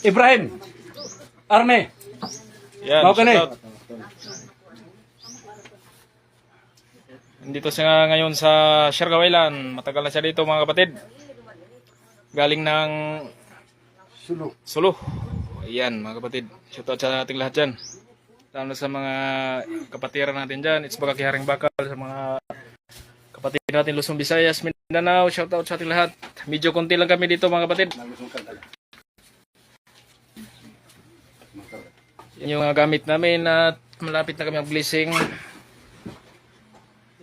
Ibrahim. Arme. Yan, Mau ka na. shoutout. Nandito siya ngayon sa Siargao Island. Matagal na siya dito mga kapatid. Galing ng Sulu. Ayan mga kapatid. Shoutout sa ating lahat dyan. Lalo sa mga kapatiran natin dyan. It's Bagaki Haring Bakal. Sa mga kapatid natin Luzon, Visayas, Mindanao. Shoutout sa ating lahat. Medyo konti lang kami dito mga kapatid. Yan yung mga gamit namin at malapit na kami ang blessing.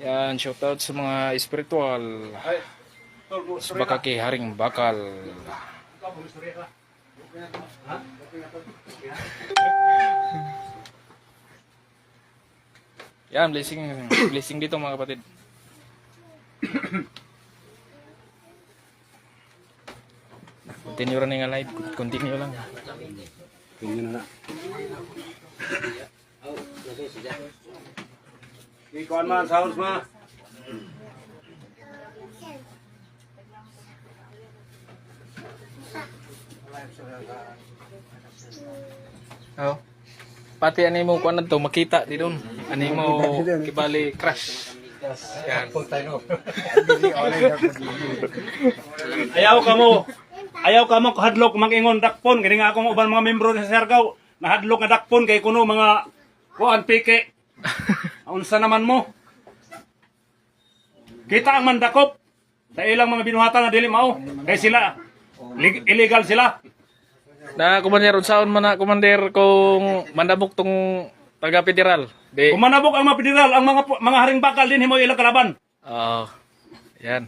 Yan, shoutout sa mga espiritual. Sa Bagaki Haring Bakal. Yan, blessing dito mga kapatid. Continue running live. Continue lang. Tingnan na. Ikuan man sa house ma. Oh. Pati ani mo kuan to makita di doon. Ani mo kibali crash. Yan. Ayaw ka mo hadlok mag-ingon dakpon kini nga akong uban mga membro sa Siargao na hadlok nga dakpon kay kuno mga kuan pike. Unsa naman mo? Kita ang mandakop sa ilang mga binuhatan na dili mao kay sila illegal sila. Na commander unsaon man na commander kung mandabok tong taga federal. Di. Kung manabok ang mga federal ang mga haring bakal din himo ilang kalaban. Oh. Yan.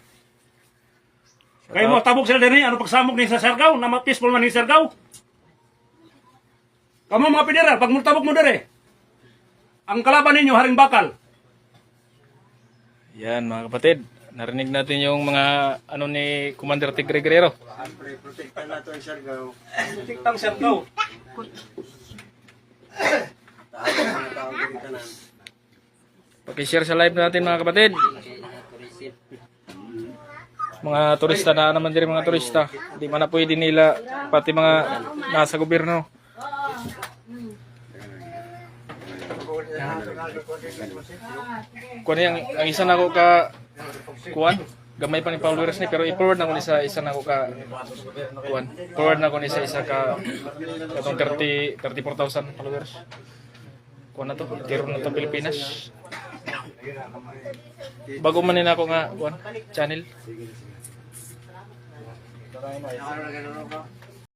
Kay mo tabok sila dinhi ano pagsamok ni sa Siargao na peaceful man ni Siargao. Kamo mga federal pag mutabok mo dire. Ang kalaban ninyo haring bakal. Yan mga kapatid. Narinig natin yung mga ano ni Commander Tigre Guerrero. Protektahan nato ang Siargao. Tiktang Siargao. Paki-share sa live natin mga kapatid. Mga turista na naman din mga turista. Hindi man na pwede nila pati mga nasa gobyerno. Kuan yang ang isa na ko ka kuan gamay pa ni followers ni pero i-forward na ko ni sa isa na ko ka kuan forward na ko ni sa isa ka katong 34,000 followers. Kuan na to tiro na to Pilipinas. Bago man ni ako nga kuan channel.